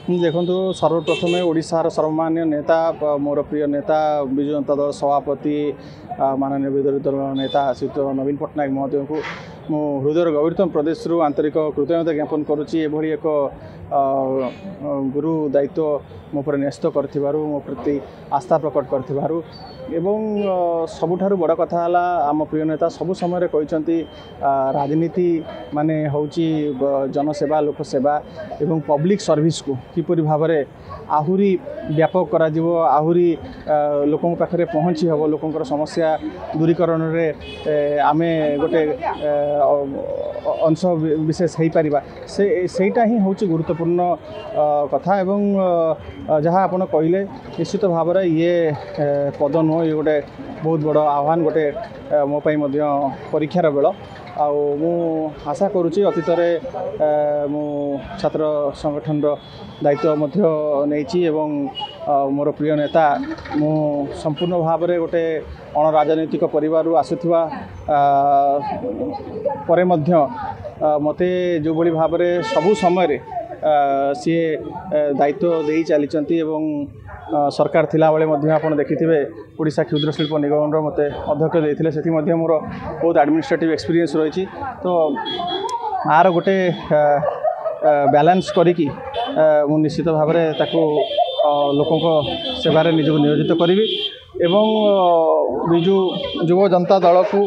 देखो सर्वप्रथमे ओडिशार सर्वमान्य नेता मोर प्रिय नेता विजु जनता दल सभापति माननीय विरोधी दल नेता श्रीयुत नवीन पट्टनायक महोदय को मु हृदय गभीरतम प्रदेश आंतरिक कृतज्ञता ज्ञापन करुच्ची एक गुरु दायित्व मो पर न्यस्त कर मो प्रति आस्था प्रकट कर सबुठारु बड़ कथा आम प्रिय नेता सबु समय कहते राजनीति माने होची जनसेवा लोकसेवा एवं पब्लिक सर्विस को किपरि भाव में आहुरी व्यापक करा जीवो आहुरी लोकों पाखरे पहुँची हम लोकों समस्या दूरीकरण रे आमे गोटे अंश विशेष हो पारिबा सेटा ही हूँ गुरुत्वपूर्ण कथा एवं जहाँ आपन कहले निश्चित भाव में ये पद नुह ये गोटे बहुत बड़ आह्वान गोटे मो परीक्षार बेल मु आशा करुच्ची अतीत मु छात्र संगठन दायित्व नहीं मोर प्रिय नेता मु संपूर्ण भाव में गोटे अणराजनैतिक परिवार आसुवा मते जो बड़ी भाव में सबु समय सी दायित्व दे चली सरकार थिला बेले आपन देखिथिबे ओडिशा क्षुद्र शिल्प निगम मते अध्यक्ष देथिले सेठी मध्ये मोर बहुत एडमिनिस्ट्रेटिव एक्सपीरियंस रही तो आर गोटे बैलेंस करिकी मु निश्चित भाव में ताको लोकों सेवार निजक नियोजित करी एवं विजु युव जनता दल को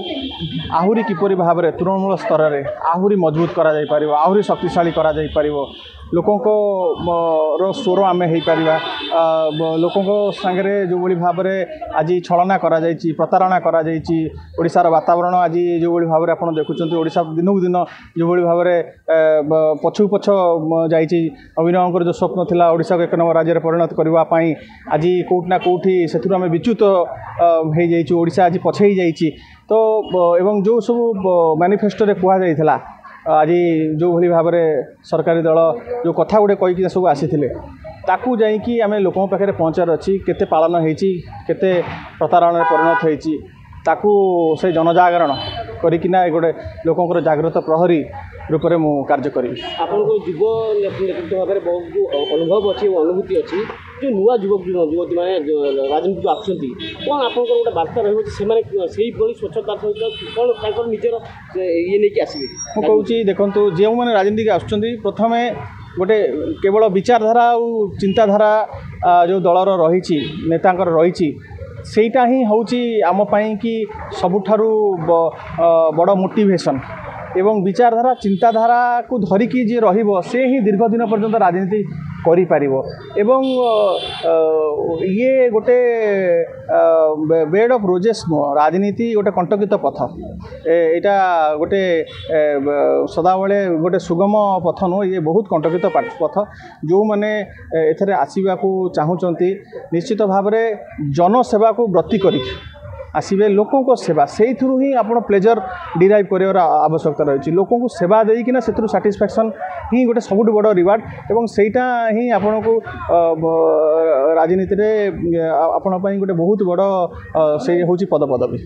आहुरी किपरि भाव में तृणमूल स्तर में आहुरी मजबूत करा जाई परिबो आहुरी शक्तिशाली करा जाई परिबो लोकों रो स्वर आम हो पार लोकों सांगे जो बड़ी भाव में आज छलना करा जायछि प्रतारणा करा जायछि ओडिशार वातावरण आज जो बड़ी भाव में आप देखुं ओडिशा दिनकू दिन जो बड़ी भाव में पछू पछ जाइछि अभिनवंकर जो स्वप्न थिला ओडिशा को एक नंबर राज्य परिणत करने आज कोठना कोठी से आम विच्युत हो जाइछु ओडिशा आज पछई जाइछि तो एवं जो सब मैनिफेस्टो रे कुआ जाइथिला आज जो भली भाव में सरकारी दल जो कथा गुड़े कहीकि सब आसी ताकू जाइकी आम लोकों पाखे पहुँचार अच्छी केते पालन होती केते प्रतारण परिणत होती ताकू से जनजागरण करिकिना गोटे लोकों जागृत प्रहरी रूप में मु कार्य करी आपको युव नेतृत्व भाव में बहुत अनुभव अच्छी अनुभूति अच्छी जो नुआ युवक युवती मैंने राजनीति को आसुँच कौन आप गोटे बार्ता रही स्वच्छता सहित कौन निजर ये नहीं आसवे मुझे कहूँ देखो जो मैंने राजनीति आसुँच प्रथम गोटे केवल विचारधारा और चिंताधारा जो दलर रही नेतांकर रही सेटा ही हूँ आम कि सबुठारु बड़ मोटिवेशन एवं विचारधारा चिंताधारा को धरिकी जी रहिबो से ही दीर्घ दिन पर्यंत राजनीति करि पारिबो एवं ये गोटे बेड ऑफ रोजेस राजनीति गोटे कंटकित पथ एटा गोटे सदाबले गोटे सुगम पथ नुह ये बहुत कंटकित पथ जो मैंने एथरे आसीबा को चाहूचंती निश्चित भाव में जनसेवा को व्रती करी आसवे लोकों को सेवा से ही आप प्लेजर डिराइव कर आवश्यकता रही लोकों को सेवा देकिना से साटिस्फैक्शन ही गोटे सबुठ बड़ रिवार्ड एवं सेटा ही आपण को राजनीति रे आपण गोटे बहुत बड़ से हूँ पद पदवी।